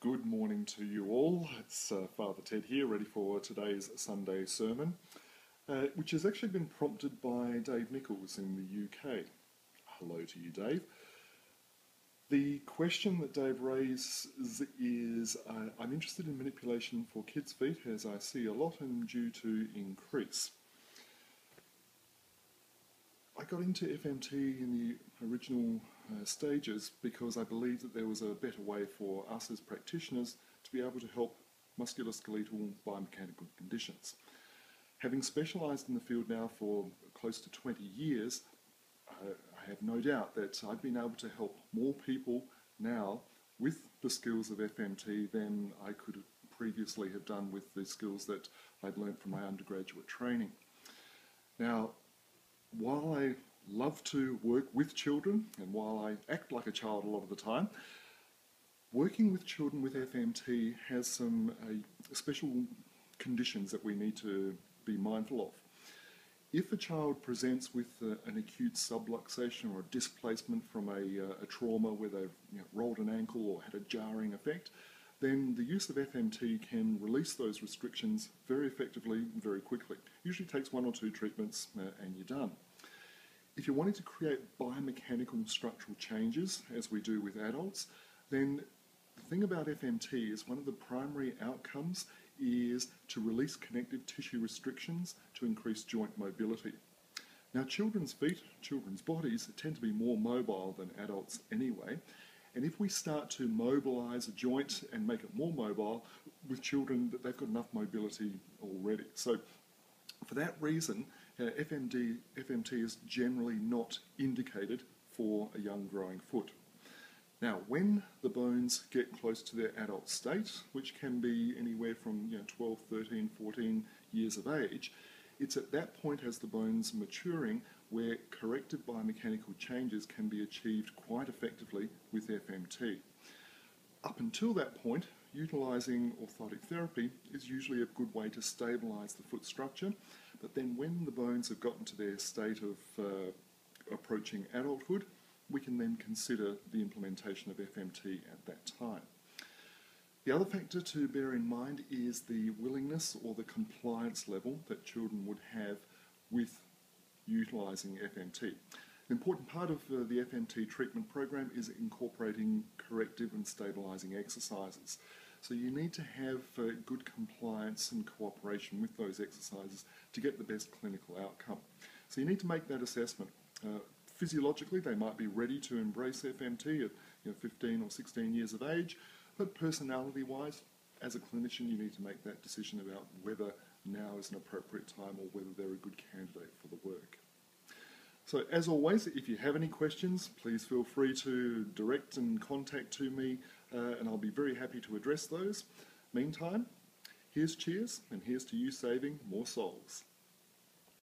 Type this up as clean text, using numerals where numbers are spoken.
Good morning to you all. It's Father Ted here, ready for today's Sunday sermon, which has actually been prompted by Dave Nichols in the UK. Hello to you, Dave. The question that Dave raises is, I'm interested in manipulation for kids' feet as I see a lot and due to increase. I got into FMT in the original stages because I believed that there was a better way for us as practitioners to be able to help musculoskeletal biomechanical conditions. Having specialised in the field now for close to 20 years, I have no doubt that I've been able to help more people now with the skills of FMT than I could previously have done with the skills that I'd learnt from my undergraduate training. Now, while I love to work with children, and while I act like a child a lot of the time, working with children with FMT has some special conditions that we need to be mindful of. If a child presents with an acute subluxation or a displacement from a trauma where they've rolled an ankle or had a jarring effect, then the use of FMT can release those restrictions very effectively and very quickly. Usually takes 1 or 2 treatments and you're done. If you're wanting to create biomechanical structural changes, as we do with adults, then the thing about FMT is one of the primary outcomes is to release connective tissue restrictions to increase joint mobility. Now, children's feet, children's bodies tend to be more mobile than adults anyway, and if we start to mobilise a joint and make it more mobile with children, they've got enough mobility already. So for that reason, FMT is generally not indicated for a young growing foot. Now, when the bones get close to their adult state, which can be anywhere from 12, 13, 14 years of age, it's at that point as the bone's maturing where corrective biomechanical changes can be achieved quite effectively with FMT. Up until that point, utilising orthotic therapy is usually a good way to stabilise the foot structure, but then when the bones have gotten to their state of approaching adulthood, we can then consider the implementation of FMT at that time. The other factor to bear in mind is the willingness or the compliance level that children would have with utilising FMT. An important part of the FMT treatment program is incorporating corrective and stabilising exercises. So you need to have good compliance and cooperation with those exercises to get the best clinical outcome. So you need to make that assessment. Physiologically, they might be ready to embrace FMT at 15 or 16 years of age, but personality-wise, as a clinician, you need to make that decision about whether now is an appropriate time or whether they're a good candidate for the work. So as always, if you have any questions, please feel free to direct and contact to me, and I'll be very happy to address those. Meantime, here's cheers, and here's to you saving more souls.